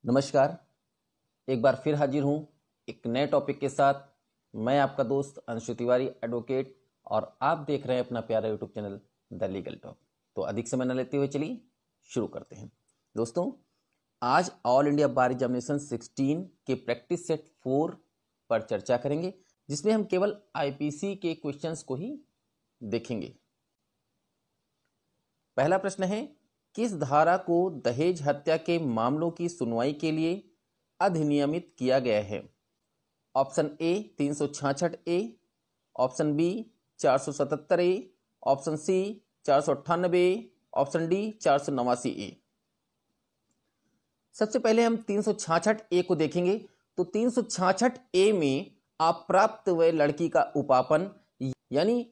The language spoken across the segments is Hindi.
नमस्कार। एक बार फिर हाजिर हूँ एक नए टॉपिक के साथ। मैं आपका दोस्त अंशु तिवारी एडवोकेट और आप देख रहे हैं अपना प्यारा YouTube channel the legal talk. तो अधिक समय न लेते हुए चलिए शुरू करते हैं। दोस्तों, आज ऑल इंडिया बार एग्जामिनेशन 16 के प्रैक्टिस सेट 4 पर चर्चा करेंगे, जिसमें हम केवल आईपीसी के क्वेश्चंस को ही देखेंगे। पहला प्रश्न है, किस धारा को दहेज हत्या के मामलों की सुनवाई के लिए अधिनियमित किया गया है? Option A 366 A, option B 477 A, option C 498 A, option D 489 A. सबसे पहले हम 366 ए को देखेंगे। तो 366 ए में अप्राप्त वय लड़की का उपापन यानी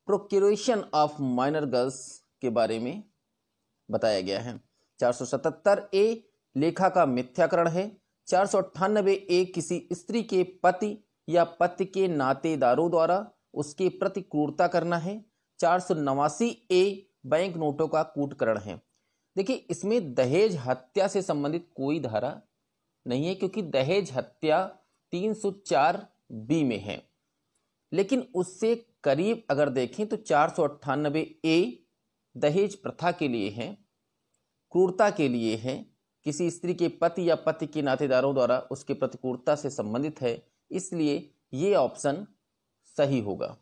प्रोक्यूरेशन ऑफ माइनर गर्ल्स के बारे में बताया गया है। 477 ए लेखा का मिथ्याकरण है। 498 ए किसी स्त्री के पति या पति के नातेदारों द्वारा उसके प्रति क्रूरता करना है। 489 ए बैंक नोटों का कूटकरण है। देखिए, इसमें दहेज हत्या से संबंधित कोई धारा नहीं है, क्योंकि दहेज हत्या 304 बी में है। लेकिन उससे करीब अगर देखें तो 498 ए दहेज प्रथा के लिए है, क्रूरता के लिए है, किसी स्त्री के पति या पति के नातेदारों द्वारा उसके प्रति क्रूरता से संबंधित है। इसलिए ये ऑप्शन सही होगा।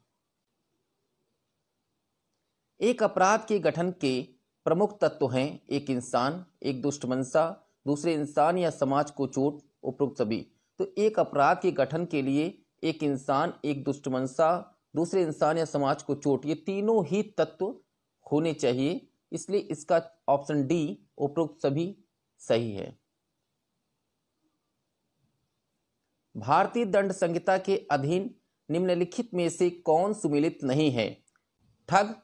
एक अपराध के गठन के प्रमुख तत्व हैं एक इंसान, एक दुष्ट मंशा, दूसरे इंसान या समाज को चोट, उपरोक्त सभी। तो एक अपराध के गठन के लिए एक इंसान, एक दुष्ट मंशा, दूसरे इंसान या समाज को चोट, ये तीनों ही तत्व होने चाहिए। इसलिए इसका ऑप्शन डी उपरोक्त सभी सही है। भारतीय दंड संहिता के अधीन निम्नलिखित में से कौन सुमेलित नहीं है? ठग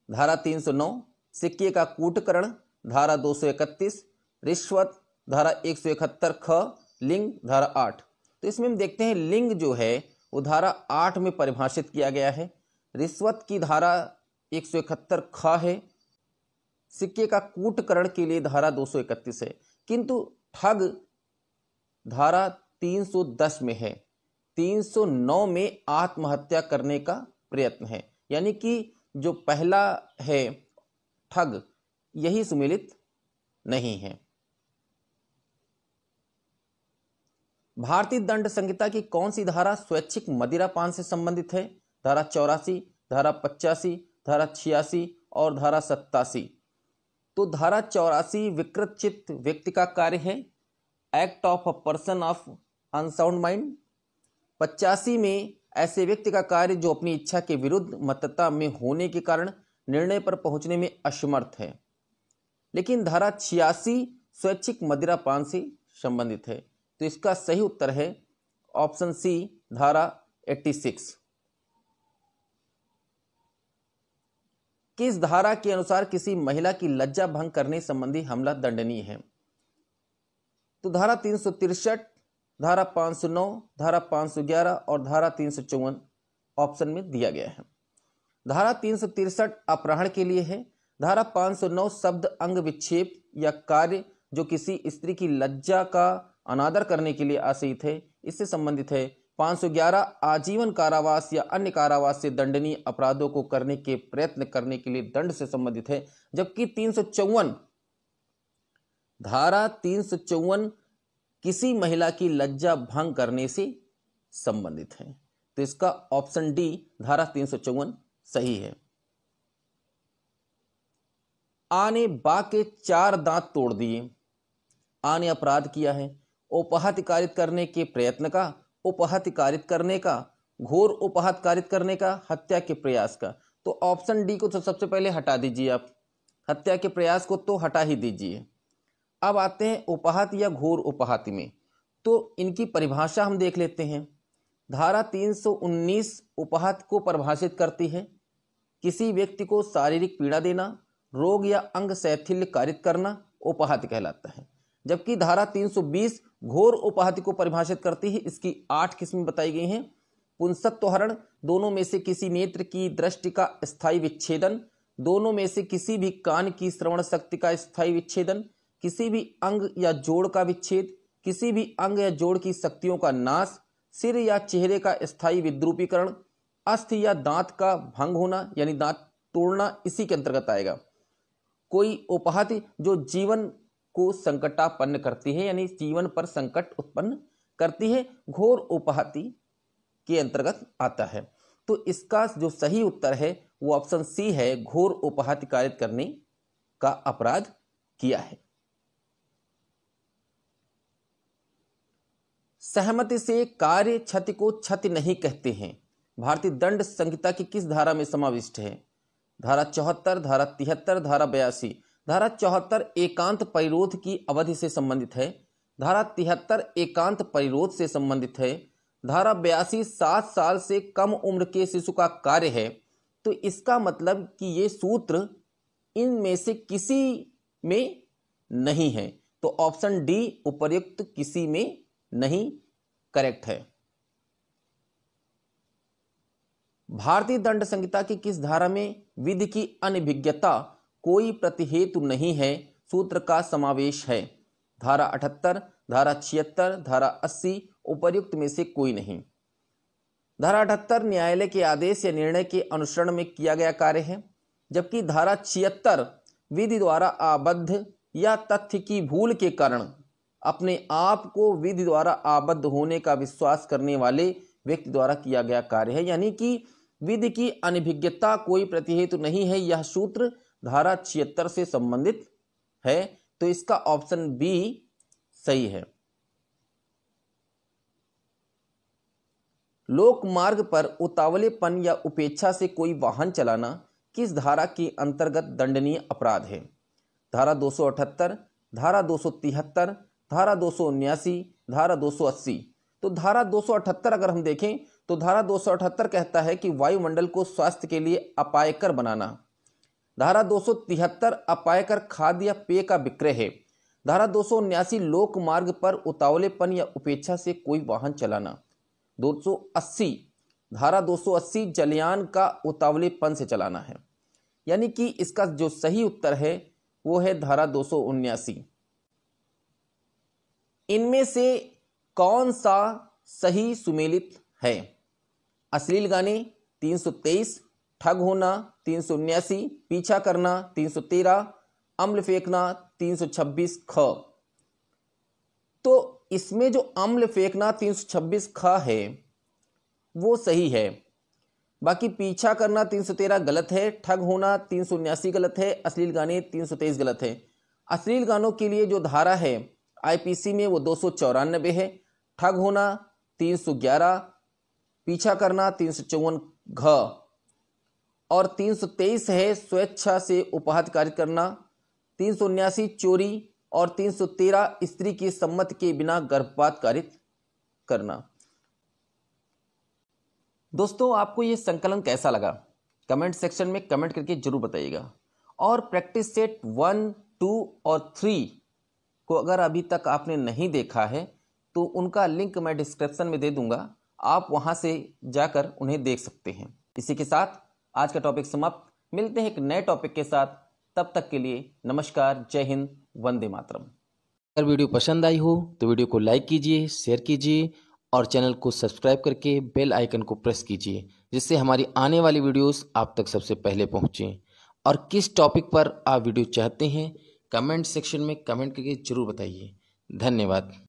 धारा 309, सिक्के का कूटकरण धारा 231, रिश्वत धारा 171 ख, लिंग धारा 8। तो इसमें हम देखते हैं लिंग जो है वो धारा 8 में परिभाषित किया गया है। रिश्वत की धारा 171 ख है। सिक्के का कूटकरण के लिए धारा 231 है, किंतु ठग धारा 310 में है। 309 में आत्महत्या करने का प्रयत्न है, यानी कि जो पहला है ठग, यही सुमेलित नहीं है। भारतीय दंड संहिता की कौन सी धारा स्वैच्छिक मदिरापान से संबंधित है? धारा 84, धारा 85, धारा 86 और धारा 87। तो धारा 84 विकृत चित्त व्यक्ति का कार्य है, act of a person of unsound mind. 85 में ऐसे व्यक्ति का कार्य जो अपनी इच्छा के विरुद्ध मतता में होने के कारण निर्णय पर पहुंचने में असमर्थ है। लेकिन धारा 86 स्वैच्छिक मदिरापान से संबंधित है। तो इसका सही उत्तर है ऑप्शन सी धारा 86। किस धारा के अनुसार किसी महिला की लज्जा भंग करने संबंधी हमला दंडनीय है? तो धारा 363, धारा 509, धारा 511 और धारा 354 ऑप्शन में दिया गया है। धारा 363 अपहरण के लिए है। धारा 509 शब्द, अंग विक्षेप या कार्य जो किसी स्त्री की लज्जा का अनादर करने के लिए आश्रित है, इससे संबंधित है। 511 आजीवन कारावास या अन्य कारावास से दंडनीय अपराधों को करने के प्रयत्न करने के लिए दंड से संबंधित है। जबकि 354 धारा 354 किसी महिला की लज्जा भंग करने से संबंधित है। तो इसका ऑप्शन डी धारा 354 सही है। आ ने बा के 4 दांत तोड़ दिए। आ ने अपराध किया है उपहत्य कारित करने के प्रयत्न का, उपहत्य कारित करने का, घोर उपहत्य कारित करने का, हत्या के प्रयास का। तो ऑप्शन डी को तो सबसे पहले हटा दीजिए आप, हत्या के प्रयास को तो हटा ही दीजिए। अब आते हैं उपहत्य या घोर उपहत्य में। तो इनकी परिभाषा हम देख लेते हैं। धारा 319 उपहत्य को परिभाषित करती है, किसी व्यक्ति को शारीरिक पीड़ा देना, रोग या अंग शैथिल्य कारित करना उपहत्य कहलाता है। जबकि धारा 320 घोर उपहत्य को परिभाषित करती है। इसकी 8 किस्में बताई गई हैं। पुंसत्वहरण, दोनों में से किसी नेत्र की दृष्टि का स्थायी विच्छेदन, दोनों में से किसी भी कान की श्रवण शक्ति का स्थायी विच्छेदन, किसी भी अंग या जोड़ का विच्छेद, किसी भी अंग या जोड़ की शक्तियों का नाश, सिर या चेहरे का स्थायी विद्रूपीकरण, अस्थि या दांत का भंग होना यानी दांत तोड़ना इसी के अंतर्गत आएगा। कोई उपाहति जो जीवन को संकटापन्न करती है यानी जीवन पर संकट उत्पन्न करती है, घोर उपाहति के अंतर्गत आता है। तो इसका जो सही उत्तर है वो ऑप्शन सी है, घोर उपाहति कारित करने का अपराध किया है। सहमति से कार्य क्षति को क्षति नहीं कहते हैं, भारतीय दंड संहिता की किस धारा में समाविष्ट है? धारा 74, धारा 73, धारा 82। धारा 74 एकांत परिरोध की अवधि से संबंधित है, धारा 73 एकांत परिरोध से संबंधित है, धारा 82 7 साल से कम उम्र के शिशु का कार्य है। तो इसका मतलब कि ये सूत्र इनमें से किसी में नहीं है, तो ऑप्शन डी उपर्युक्त किसी में नहीं करेक्ट है। भारतीय दंड संहिता की किस धारा में विधि की अनभिज्ञता कोई प्रतिहेतु नहीं है सूत्र का समावेश है? धारा 78, धारा 76, धारा 80, उपर्युक्त में से कोई नहीं। धारा 78 न्यायालय के आदेश या निर्णय के अनुसरण में किया गया कार्य है, जबकि धारा 76 विधि द्वारा आबद्ध या तथ्य की भूल के कारण अपने आप को विधि द्वारा आबद्ध होने का विश्वास करने वाले व्यक्ति द्वारा किया गया कार्य है, यानी कि विधि की अनभिज्ञता कोई प्रतिहेतु नहीं है। यह सूत्र धारा 76 से संबंधित है, तो इसका ऑप्शन बी सही है। लोक मार्ग पर उतावलेपन या उपेक्षा से कोई वाहन चलाना किस धारा के अंतर्गत दंडनीय अपराध है? धारा 278, धारा 273, धारा 279, धारा 280। तो धारा 278 अगर हम देखें तो धारा 278 कहता है कि वायुमंडल को स्वास्थ्य के लिए अपायकर बनाना। धारा 273 अपायकर खाद्य या पेय का विक्रय है। धारा 279 लोक मार्ग पर उतावलेपन या उपेक्षा से कोई वाहन चलाना। 280 धारा 280 जलयान का उतावलेपन से चलाना है, यानी कि इसका जो सही उत्तर है वो है धारा 279। इनमें से कौन सा सही सुमेलित है? अश्लील गाने 323, ठग होना 379, पीछा करना 313, अम्ल फेंकना 326 ख। तो इसमें जो अम्ल फेंकना 326 ख है वो सही है, बाकी पीछा करना 313 गलत है, ठग होना 379 गलत है, अश्लील गाने 323 गलत है। अश्लील गानों के लिए जो धारा है आईपीसी में वो 294 है, ठग होना 311, पीछा करना 354 घ और 323 है स्वेच्छा से उपहार कारित करना, 379 चोरी और 313 स्त्री की सम्मति के बिना गर्भपात कारित करना। दोस्तों, आपको ये संकलन कैसा लगा कमेंट सेक्शन में कमेंट करके जरूर बताइएगा। और प्रैक्टिस सेट 1, 2 और 3 को अगर अभी तक आपने नहीं देखा है तो उनका लिंक मैं डिस्क्रिप्शन में दे दूंगा, आप वहां से जाकर उन्हें देख सकते हैं। इसी के साथ आज का टॉपिक समाप्त। मिलते हैं एक नए टॉपिक के साथ, तब तक के लिए नमस्कार, जय हिंद, वंदे मातरम। अगर वीडियो पसंद आई हो तो वीडियो को लाइक कीजिए, शेयर कीजिए और चैनल को सब्सक्राइब करके बेल आइकन को प्रेस कीजिए, जिससे हमारी आने वाली वीडियोस आप तक सबसे पहले पहुंचें। और किस टॉपिक पर आप वीडियो चाहते हैं कमेंट सेक्शन में कमेंट करके जरूर बताइए। धन्यवाद।